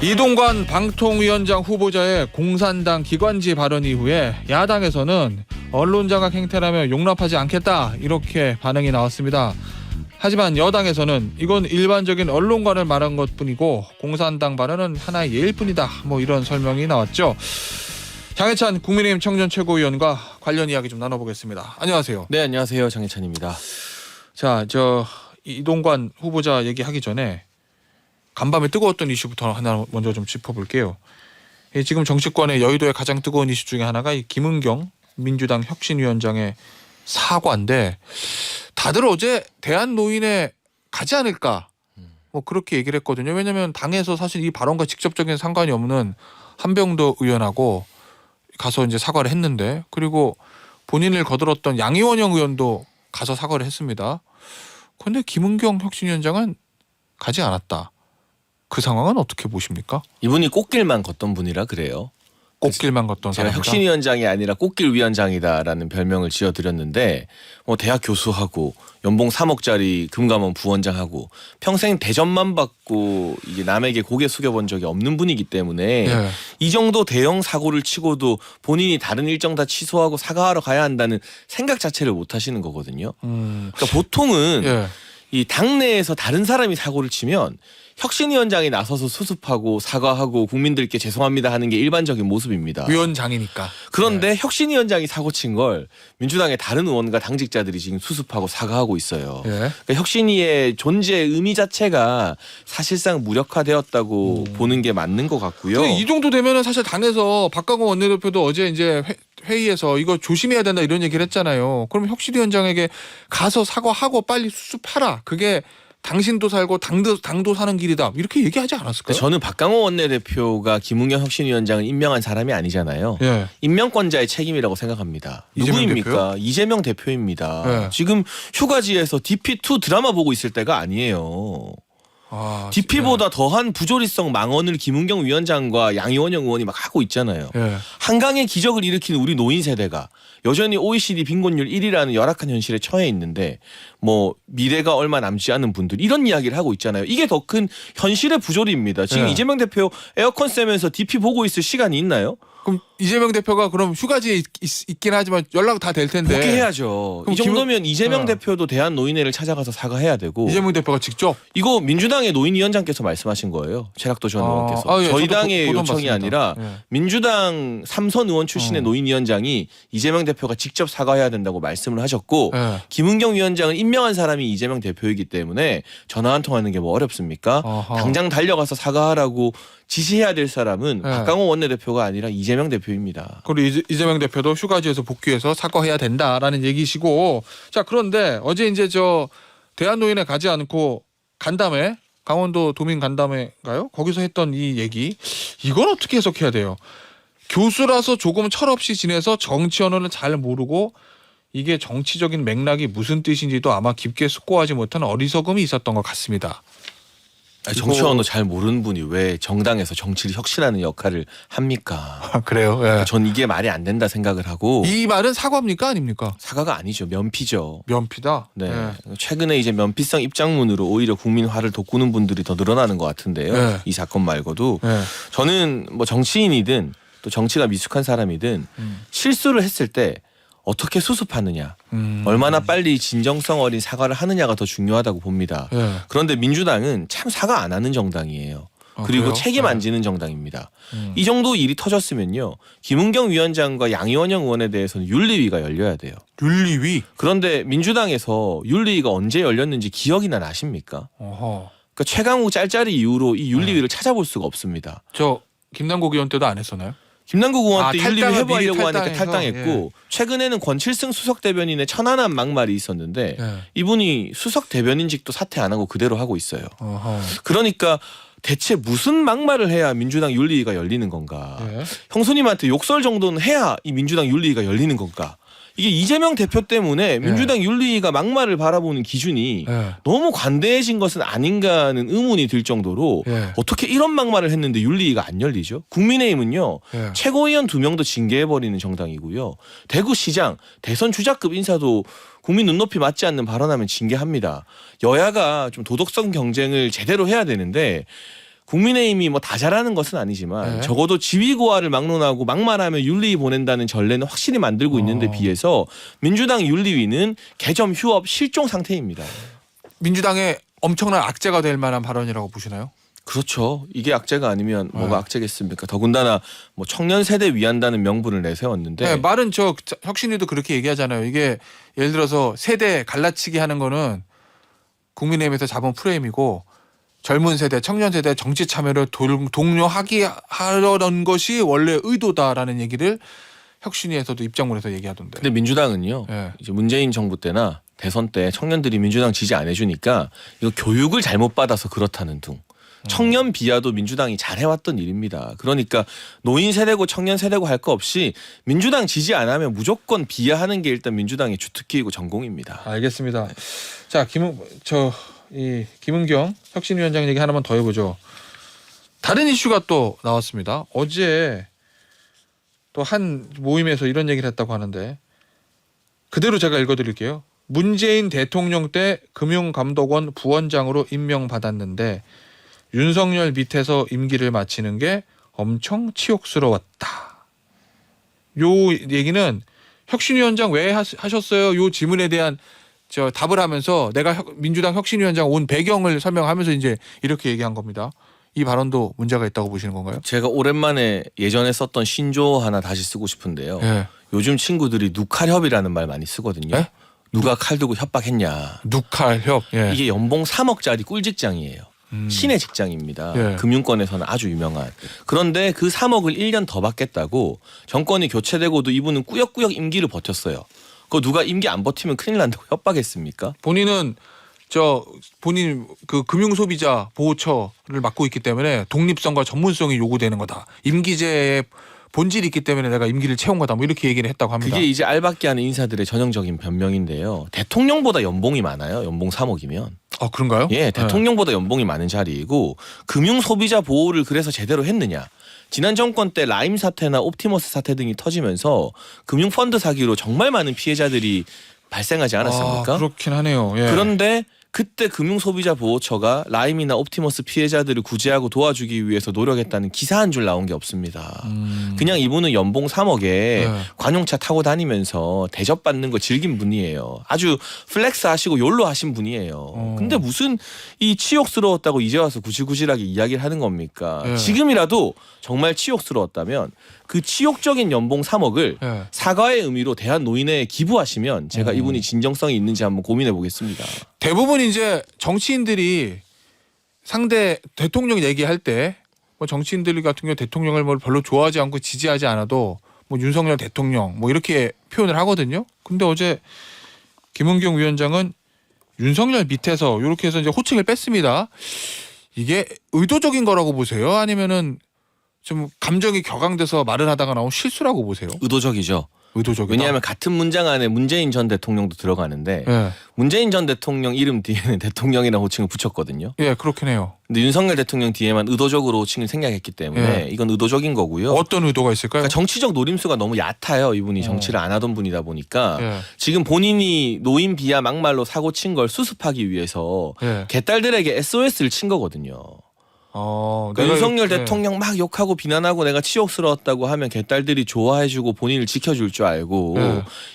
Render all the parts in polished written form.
이동관 방통위원장 후보자의 공산당 기관지 발언 이후에 야당에서는 언론장악 행태라며 용납하지 않겠다 이렇게 반응이 나왔습니다. 하지만 여당에서는 이건 일반적인 언론관을 말한 것뿐이고 공산당 발언은 하나의 예일 뿐이다. 이런 설명이 나왔죠. 장해찬 국민의힘 청년 최고위원과 관련 이야기 좀 나눠보겠습니다. 안녕하세요. 네, 안녕하세요. 장해찬입니다. 자, 이동관 후보자 얘기하기 전에 간밤에 뜨거웠던 이슈부터 하나 먼저 좀 짚어볼게요. 지금 정치권의 여의도의 가장 뜨거운 이슈 중에 하나가 이 김은경 민주당 혁신위원장의 사과인데 다들 어제 대한노인에 가지 않을까 그렇게 얘기를 했거든요. 왜냐하면 당에서 사실 이 발언과 직접적인 상관이 없는 한병도 의원하고 가서 이제 사과를 했는데, 그리고 본인을 거들었던 양이원영 의원도 가서 사과를 했습니다. 그런데 김은경 혁신위원장은 가지 않았다. 그 상황은 어떻게 보십니까? 이분이 꽃길만 걷던 분이라 그래요. 꽃길만 걷던 제가 사람이다. 혁신위원장이 아니라 꽃길 위원장이다라는 별명을 지어드렸는데, 대학 교수하고 연봉 3억짜리 금감원 부원장하고 평생 대접만 받고 이게 남에게 고개 숙여본 적이 없는 분이기 때문에 예. 이 정도 대형 사고를 치고도 본인이 다른 일정 다 취소하고 사과하러 가야 한다는 생각 자체를 못 하시는 거거든요. 그러니까 보통은 예. 이 당내에서 다른 사람이 사고를 치면 혁신위원장이 나서서 수습하고 사과하고 국민들께 죄송합니다 하는 게 일반적인 모습입니다. 위원장이니까. 그런데 혁신위원장이 사고친 걸 민주당의 다른 의원과 당직자들이 지금 수습하고 사과하고 있어요. 예. 그러니까 혁신위의 존재의 의미 자체가 사실상 무력화되었다고 보는 게 맞는 것 같고요. 근데 이 정도 되면은 사실 당에서 박강원 원내대표도 어제 이제 회의에서 이거 조심해야 된다 이런 얘기를 했잖아요. 그럼 혁신위원장에게 가서 사과하고 빨리 수습하라. 그게 당신도 살고 당도 사는 길이다. 이렇게 얘기하지 않았을까요? 저는 박강원 원내대표가 김은경 혁신위원장을 임명한 사람이 아니잖아요. 예. 임명권자의 책임이라고 생각합니다. 이재명 누구입니까? 대표요? 이재명 대표입니다. 예. 지금 휴가지에서 DP2 드라마 보고 있을 때가 아니에요. DP보다 더한 부조리성 망언을 김은경 위원장과 양이원영 의원이 막 하고 있잖아요. 예. 한강의 기적을 일으킨 우리 노인 세대가 여전히 OECD 빈곤율 1위라는 열악한 현실에 처해 있는데 미래가 얼마 남지 않은 분들 이런 이야기를 하고 있잖아요. 이게 더 큰 현실의 부조리입니다. 지금 예. 이재명 대표 에어컨 쐬면서 DP 보고 있을 시간이 있나요? 그럼 이재명 대표가 그럼 휴가지에 있긴 하지만 연락 다 될 텐데. 복귀해야죠. 이 정도면 이재명 대표도 대한노인회를 찾아가서 사과해야 되고. 이재명 대표가 직접? 이거 민주당의 노인위원장께서 말씀하신 거예요. 최락도 전 의원께서. 예, 저희 저도 당의 보도 요청이 봤습니다. 아니라 예. 민주당 삼선 의원 출신의 노인위원장이 이재명 대표가 직접 사과해야 된다고 말씀을 하셨고 예. 김은경 위원장을 임명한 사람이 이재명 대표이기 때문에 전화 한 통하는 게 어렵습니까? 어허. 당장 달려가서 사과하라고 지시해야 될 사람은 예. 박강원 원내대표가 아니라 이재명 대표입니다. 그리고 이재명 대표도 휴가지에서 복귀해서 사과해야 된다라는 얘기시고, 자, 그런데 어제 이제 대한노인회 가지 않고 간담회, 강원도 도민 간담회인가요? 거기서 했던 이 얘기, 이건 어떻게 해석해야 돼요? 교수라서 조금 철없이 지내서 정치 언어를 잘 모르고 이게 정치적인 맥락이 무슨 뜻인지도 아마 깊게 숙고하지 못한 어리석음이 있었던 것 같습니다. 정치 언어 잘 모르는 분이 왜 정당에서 정치를 혁신하는 역할을 합니까? 그래요? 예. 전 이게 말이 안 된다 생각을 하고. 이 말은 사과입니까 아닙니까? 사과가 아니죠. 면피죠. 면피다. 네. 예. 최근에 이제 면피성 입장문으로 오히려 국민화를 돋구는 분들이 더 늘어나는 것 같은데요. 네. 이 사건 말고도 예. 저는 정치인이든 또 정치가 미숙한 사람이든 실수를 했을 때 어떻게 수습하느냐, 얼마나 빨리 진정성 어린 사과를 하느냐가 더 중요하다고 봅니다. 예. 그런데 민주당은 참 사과 안 하는 정당이에요. 그리고 그래요? 책임 안 네. 지는 정당입니다. 이 정도 일이 터졌으면요, 김은경 위원장과 양이원영 의원에 대해서는 윤리위가 열려야 돼요. 윤리위. 그런데 민주당에서 윤리위가 언제 열렸는지 기억이나 나십니까? 어허. 그러니까 최강욱 짤짤이 이후로 이 윤리위를 찾아볼 수가 없습니다. 김남국 의원 때도 안 했었나요? 김남국 의원 때 윤리위 탈당을 해부하려고 미리 하니까 탈당했고, 최근에는 권칠승 수석 대변인의 천안함 막말이 있었는데 예. 이분이 수석 대변인직도 사퇴 안 하고 그대로 하고 있어요. 어허. 그러니까 대체 무슨 막말을 해야 민주당 윤리위가 열리는 건가? 예. 형수님한테 욕설 정도는 해야 이 민주당 윤리위가 열리는 건가? 이게 이재명 대표 때문에 민주당 윤리위가 막말을 바라보는 기준이 예. 너무 관대해진 것은 아닌가 하는 의문이 들 정도로 예. 어떻게 이런 막말을 했는데 윤리위가 안 열리죠? 국민의힘은요, 예. 최고위원 2명도 징계해버리는 정당이고요, 대구시장 대선 주자급 인사도 국민 눈높이 맞지 않는 발언하면 징계합니다. 여야가 좀 도덕성 경쟁을 제대로 해야 되는데 국민의힘이 뭐 다 잘하는 것은 아니지만 네. 적어도 지위고하를 막론하고 막말하면 윤리위 보낸다는 전례는 확실히 만들고 있는데 비해서 민주당 윤리위는 개점 휴업 실종 상태입니다. 민주당의 엄청난 악재가 될 만한 발언이라고 보시나요? 그렇죠. 이게 악재가 아니면 뭐가 악재겠습니까? 더군다나 뭐 청년 세대 위한다는 명분을 내세웠는데 네, 말은 혁신위도 그렇게 얘기하잖아요. 이게 예를 들어서 세대 갈라치기 하는 거는 국민의힘에서 잡은 프레임이고 젊은 세대, 청년 세대 정치 참여를 독려하려는 것이 원래 의도다라는 얘기를 혁신위에서도 입장문에서 얘기하던데. 근데 민주당은요. 네. 이제 문재인 정부 때나 대선 때 청년들이 민주당 지지 안 해주니까 이거 교육을 잘못 받아서 그렇다는 둥. 청년 비하도 민주당이 잘해왔던 일입니다. 그러니까 노인 세대고 청년 세대고 할 거 없이 민주당 지지 안 하면 무조건 비하하는 게 일단 민주당의 주특기이고 전공입니다. 알겠습니다. 자, 김은경 혁신위원장 얘기 하나만 더 해보죠. 다른 이슈가 또 나왔습니다. 어제 또 한 모임에서 이런 얘기를 했다고 하는데 그대로 제가 읽어드릴게요. 문재인 대통령 때 금융감독원 부원장으로 임명받았는데 윤석열 밑에서 임기를 마치는 게 엄청 치욕스러웠다. 요 얘기는 혁신위원장 왜 하셨어요? 요 질문에 대한 답을 하면서 내가 민주당 혁신위원장 온 배경을 설명하면서 이제 이렇게 얘기한 겁니다. 이 발언도 문제가 있다고 보시는 건가요? 제가 오랜만에 예전에 썼던 신조어 하나 다시 쓰고 싶은데요. 예. 요즘 친구들이 누칼협이라는 말 많이 쓰거든요. 예? 누가 칼 들고 협박했냐. 누칼협. 예. 이게 연봉 3억짜리 꿀직장이에요. 신의 직장입니다. 예. 금융권에서는 아주 유명한. 그런데 그 3억을 1년 더 받겠다고 정권이 교체되고도 이분은 꾸역꾸역 임기를 버텼어요. 그거 누가 임기 안 버티면 큰일 난다고 협박했습니까? 본인은 본인 그 금융소비자 보호처를 맡고 있기 때문에 독립성과 전문성이 요구되는 거다. 임기제의 본질이 있기 때문에 내가 임기를 채운 거다. 뭐 이렇게 얘기를 했다고 합니다. 그게 이제 알박기 하는 인사들의 전형적인 변명인데요. 대통령보다 연봉이 많아요. 연봉 3억이면. 그런가요? 예, 대통령보다 연봉이 많은 자리이고 금융소비자 보호를 그래서 제대로 했느냐. 지난 정권 때 라임 사태나 옵티머스 사태 등이 터지면서 금융펀드 사기로 정말 많은 피해자들이 발생하지 않았습니까? 그렇긴 하네요. 예. 그런데 그때 금융소비자보호처가 라임이나 옵티머스 피해자들을 구제하고 도와주기 위해서 노력했다는 기사 한 줄 나온 게 없습니다. 그냥 이분은 연봉 3억에 관용차 타고 다니면서 대접받는 거 즐긴 분이에요. 아주 플렉스 하시고 욜로 하신 분이에요. 근데 무슨 이 치욕스러웠다고 이제 와서 구질구질하게 이야기를 하는 겁니까? 지금이라도 정말 치욕스러웠다면 그 치욕적인 연봉 3억을 사과의 의미로 대한노인회에 기부하시면 제가 이분이 진정성이 있는지 한번 고민해 보겠습니다. 대부분 이제 정치인들이 상대 대통령 얘기할 때 뭐 정치인들 같은 경우 대통령을 뭐 별로 좋아하지 않고 지지하지 않아도 뭐 윤석열 대통령 뭐 이렇게 표현을 하거든요. 근데 어제 김은경 위원장은 윤석열 밑에서 이렇게 해서 이제 호칭을 뺐습니다. 이게 의도적인 거라고 보세요? 아니면은 좀 감정이 격앙돼서 말을 하다가 나온 실수라고 보세요? 의도적이죠. 의도적이다. 왜냐하면 같은 문장 안에 문재인 전 대통령도 들어가는데 문재인 전 대통령 이름 뒤에는 대통령이라는 호칭을 붙였거든요. 예, 그렇긴 해요. 근데 윤석열 대통령 뒤에만 의도적으로 호칭을 생략했기 때문에 이건 의도적인 거고요. 어떤 의도가 있을까요? 그러니까 정치적 노림수가 너무 얕아요. 이분이 정치를 안 하던 분이다 보니까 지금 본인이 노인 비하 막말로 사고 친 걸 수습하기 위해서 개딸들에게 SOS를 친 거거든요. 그러니까 윤석열 대통령 막 욕하고 비난하고 내가 치욕스러웠다고 하면 개딸들이 좋아해주고 본인을 지켜줄 줄 알고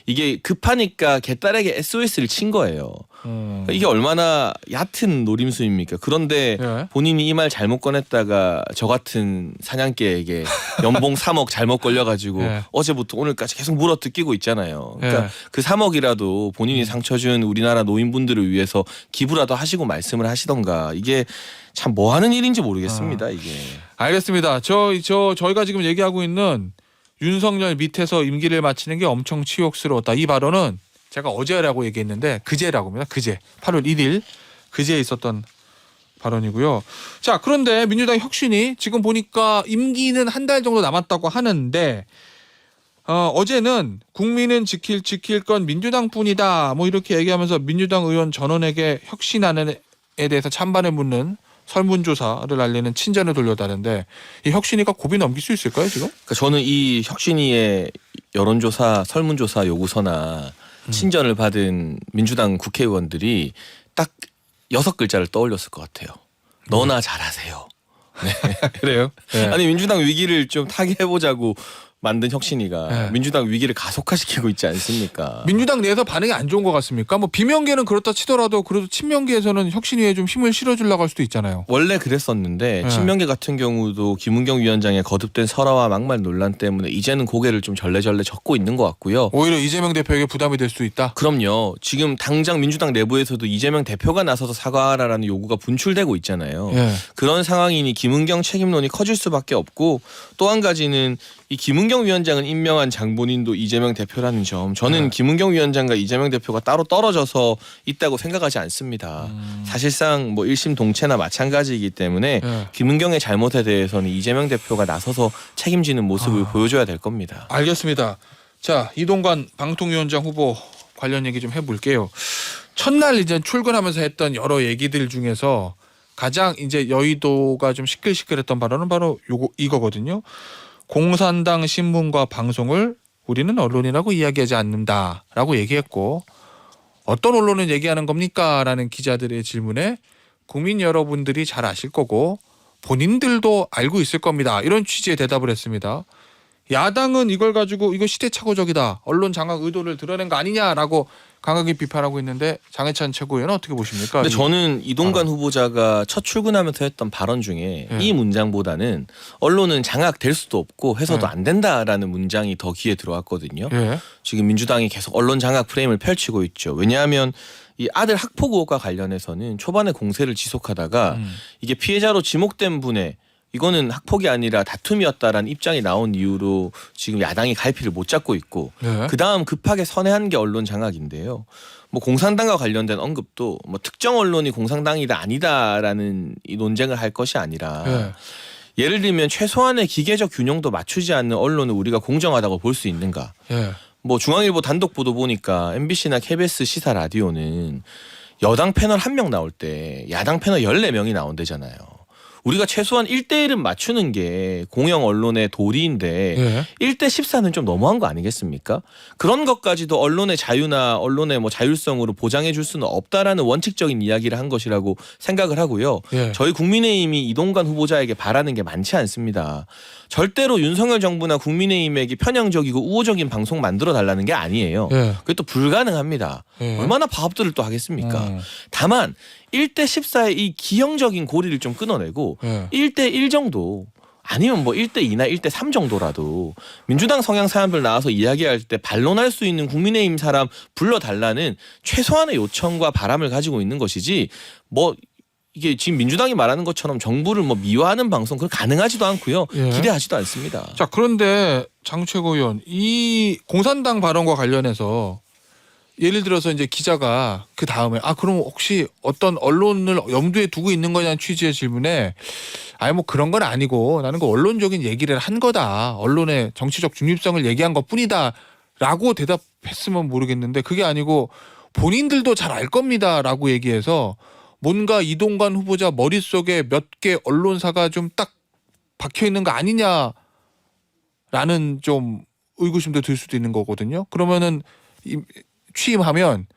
이게 급하니까 개딸에게 SOS를 친 거예요. 그러니까 이게 얼마나 얕은 노림수입니까? 그런데 본인이 이 말 잘못 꺼냈다가 저 같은 사냥개에게 연봉 3억 잘못 걸려가지고 어제부터 오늘까지 계속 물어뜯기고 있잖아요. 그러니까 그 3억이라도 본인이 상처 준 우리나라 노인분들을 위해서 기부라도 하시고 말씀을 하시던가. 이게 참 뭐 하는 일인지 모르겠습니다. 이게. 알겠습니다. 저희가 지금 얘기하고 있는 윤석열 밑에서 임기를 마치는 게 엄청 치욕스러웠다. 이 발언은 제가 어제라고 얘기했는데 그제라고 합니다. 그제 8월 1일 그제에 있었던 발언이고요. 자, 그런데 민주당 혁신이 지금 보니까 임기는 한 달 정도 남았다고 하는데 어제는 국민은 지킬 건 민주당뿐이다. 뭐 이렇게 얘기하면서 민주당 의원 전원에게 혁신안에 대해서 찬반을 묻는 설문조사를 알리는 친전을 돌려다는데 이 혁신위가 고비 넘길 수 있을까요 지금? 그러니까 저는 이 혁신위의 여론조사, 설문조사 요구서나 친전을 받은 민주당 국회의원들이 딱 6글자를 떠올렸을 것 같아요. 너나 잘하세요. 그래요? 네. 아니 민주당 위기를 좀 타개해보자고 만든 혁신이가 네. 민주당 위기를 가속화시키고 있지 않습니까? 민주당 내에서 반응이 안 좋은 것 같습니까? 뭐 비명계는 그렇다 치더라도 그래도 친명계에서는 혁신위에 좀 힘을 실어주려고 할 수도 있잖아요. 원래 그랬었는데 네. 친명계 같은 경우도 김은경 위원장의 거듭된 설화와 막말 논란 때문에 이제는 고개를 좀 절레절레 젓고 있는 것 같고요. 오히려 이재명 대표에게 부담이 될 수 있다. 그럼요. 지금 당장 민주당 내부에서도 이재명 대표가 나서서 사과하라라는 요구가 분출되고 있잖아요. 예. 그런 상황이니 김은경 책임론이 커질 수밖에 없고 또 한 가지는 이 김은경 위원장은 임명한 장본인도 이재명 대표라는 점 저는 네. 김은경 위원장과 이재명 대표가 따로 떨어져서 있다고 생각하지 않습니다. 사실상 뭐 일심 동체나 마찬가지이기 때문에 예. 김은경의 잘못에 대해서는 이재명 대표가 나서서 책임지는 모습을 보여줘야 될 겁니다. 알겠습니다. 자, 이동관 방통위원장 후보 관련 얘기 좀 해볼게요. 첫날 이제 출근하면서 했던 여러 얘기들 중에서 가장 이제 여의도가 좀 시끌시끌했던 발언은 바로 이거거든요. 공산당 신문과 방송을 우리는 언론이라고 이야기하지 않는다라고 얘기했고 어떤 언론은 얘기하는 겁니까? 라는 기자들의 질문에 국민 여러분들이 잘 아실 거고 본인들도 알고 있을 겁니다. 이런 취지의 대답을 했습니다. 야당은 이걸 가지고 이거 시대착오적이다. 언론 장악 의도를 드러낸 거 아니냐라고 강하게 비판하고 있는데 장해찬 최고위원은 어떻게 보십니까? 근데 저는 이동관 후보자가 첫 출근하면서 했던 발언 중에 네. 이 문장보다는 언론은 장악될 수도 없고 해서도 네. 안 된다라는 문장이 더 귀에 들어왔거든요. 예. 지금 민주당이 계속 언론 장악 프레임을 펼치고 있죠. 왜냐하면 이 아들 학폭 의혹과 관련해서는 초반에 공세를 지속하다가 이게 피해자로 지목된 분의 이거는 학폭이 아니라 다툼이었다라는 입장이 나온 이후로 지금 야당이 갈피를 못 잡고 있고 네. 그다음 급하게 선회한 게 언론 장악인데요. 뭐 공산당과 관련된 언급도 뭐 특정 언론이 공산당이다 아니다라는 이 논쟁을 할 것이 아니라 예. 예를 들면 최소한의 기계적 균형도 맞추지 않는 언론을 우리가 공정하다고 볼 수 있는가? 예. 뭐 중앙일보 단독 보도 보니까 MBC나 KBS 시사 라디오는 여당 패널 1명 나올 때 야당 패널 14명이 나온대잖아요. 우리가 최소한 1대1은 맞추는 게 공영 언론의 도리인데 예. 1대 14는 좀 너무한 거 아니겠습니까? 그런 것까지도 언론의 자유나 언론의 뭐 자율성으로 보장해 줄 수는 없다라는 원칙적인 이야기를 한 것이라고 생각을 하고요. 예. 저희 국민의힘이 이동관 후보자에게 바라는 게 많지 않습니다. 절대로 윤석열 정부나 국민의힘에게 편향적이고 우호적인 방송 만들어 달라는 게 아니에요. 예. 그게 또 불가능합니다. 예. 얼마나 파업들을 또 하겠습니까? 다만 1대 14의 이 기형적인 고리를 좀 끊어내고 예. 1대 1 정도 아니면 뭐 1대 2나 1대 3 정도라도 민주당 성향 사람들 나와서 이야기할 때 반론할 수 있는 국민의힘 사람 불러달라는 최소한의 요청과 바람을 가지고 있는 것이지 뭐 이게 지금 민주당이 말하는 것처럼 정부를 뭐 미화하는 방송 그건 가능하지도 않고요. 예. 기대하지도 않습니다. 자, 그런데 장 최고위원 이 공산당 발언과 관련해서 예를 들어서 이제 기자가 그 다음에 그럼 혹시 어떤 언론을 염두에 두고 있는 거냐는 취지의 질문에 아니 뭐 그런 건 아니고 나는 그 언론적인 얘기를 한 거다. 언론의 정치적 중립성을 얘기한 것뿐이다라고 대답했으면 모르겠는데 그게 아니고 본인들도 잘 알 겁니다라고 얘기해서 뭔가 이동관 후보자 머릿속에 몇 개 언론사가 좀 딱 박혀 있는 거 아니냐라는 좀 의구심도 들 수도 있는 거거든요. 그러면은 취임하면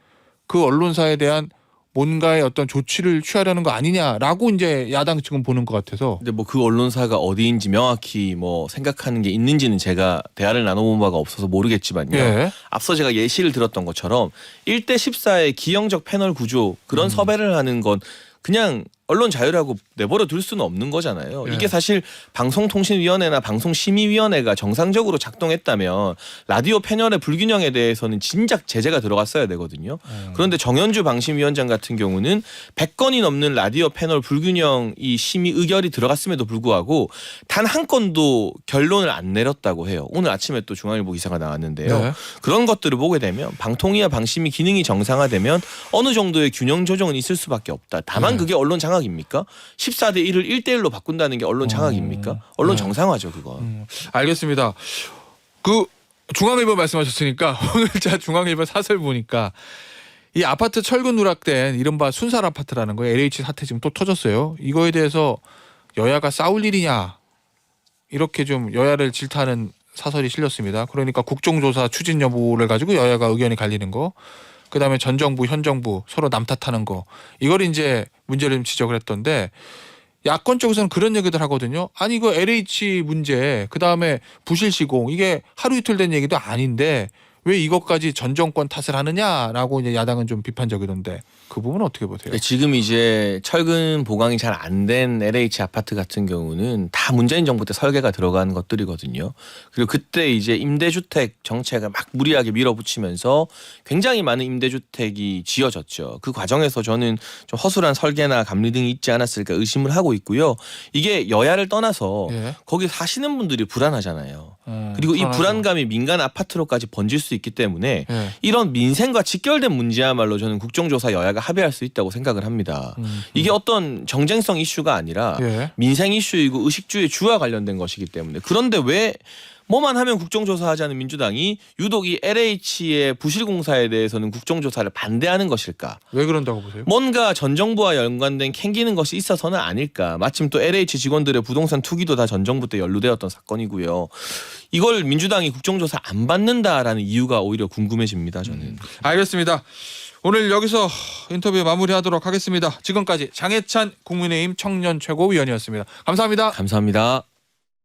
그 언론사에 대한 뭔가의 어떤 조치를 취하려는 거 아니냐라고 이제 야당 측은 보는 것 같아서. 근데 뭐 그 언론사가 어디인지 명확히 뭐 생각하는 게 있는지는 제가 대화를 나눠본 바가 없어서 모르겠지만요. 예. 앞서 제가 예시를 들었던 것처럼 1대 14의 기형적 패널 구조 그런 섭외를 하는 건 그냥 언론 자유라고 내버려 둘 수는 없는 거잖아요. 예. 이게 사실 방송통신위원회나 방송심의위원회가 정상적으로 작동했다면 라디오 패널의 불균형에 대해서는 진작 제재가 들어갔어야 되거든요. 그런데 정현주 방심위원장 같은 경우는 100건이 넘는 라디오 패널 불균형 이 심의 의결이 들어갔음에도 불구하고 단 한 건도 결론을 안 내렸다고 해요. 오늘 아침에 또 중앙일보 기사가 나왔는데요. 네. 그런 것들을 보게 되면 방통위와 방심위 기능이 정상화되면 어느 정도의 균형 조정은 있을 수밖에 없다. 다만 네. 그게 언론 장악입니까? 14대 1을 1대 1로 바꾼다는 게 언론 장악입니까? 언론 네. 정상화죠, 그건. 알겠습니다. 그 중앙일보 말씀하셨으니까 오늘 제가 중앙일보 사설 보니까 이 아파트 철근 누락된 이른바 순살 아파트라는 거 LH 사태 지금 또 터졌어요. 이거에 대해서 여야가 싸울 일이냐 이렇게 좀 여야를 질타하는 사설이 실렸습니다. 그러니까 국정조사 추진 여부를 가지고 여야가 의견이 갈리는 거. 그다음에 전 정부 현 정부 서로 남 탓하는 거. 이걸 이제 문제를 좀 지적을 했던데 야권 쪽에서는 그런 얘기들 하거든요. 아니 이거 LH 문제 그다음에 부실 시공 이게 하루 이틀 된 얘기도 아닌데 왜 이것까지 전 정권 탓을 하느냐라고 이제 야당은 좀 비판적이던데 그 부분은 어떻게 보세요? 네, 지금 이제 철근 보강이 잘 안 된 LH 아파트 같은 경우는 다 문재인 정부 때 설계가 들어간 것들이거든요. 그리고 그때 이제 임대주택 정책을 막 무리하게 밀어붙이면서 굉장히 많은 임대주택이 지어졌죠. 그 과정에서 저는 좀 허술한 설계나 감리 등이 있지 않았을까 의심을 하고 있고요. 이게 여야를 떠나서 예. 거기 사시는 분들이 불안하잖아요. 그리고 이 불안하죠. 불안감이 민간 아파트로까지 번질 수 있기 때문에 예. 이런 민생과 직결된 문제야말로 저는 국정조사 여야가 합의할 수 있다고 생각을 합니다. 이게 어떤 정쟁성 이슈가 아니라 예. 민생 이슈이고 의식주의 주와 관련된 것이기 때문에 그런데 왜 뭐만 하면 국정조사하자는 민주당이 유독 이 LH의 부실공사에 대해서는 국정조사를 반대하는 것일까? 왜 그런다고 보세요? 뭔가 전 정부와 연관된 캥기는 것이 있어서는 아닐까? 마침 또 LH 직원들의 부동산 투기도 다 전 정부 때 연루되었던 사건이고요. 이걸 민주당이 국정조사 안 받는다라는 이유가 오히려 궁금해집니다. 저는. 알겠습니다. 오늘 여기서 인터뷰 마무리하도록 하겠습니다. 지금까지 장해찬 국민의힘 청년 최고위원이었습니다. 감사합니다. 감사합니다.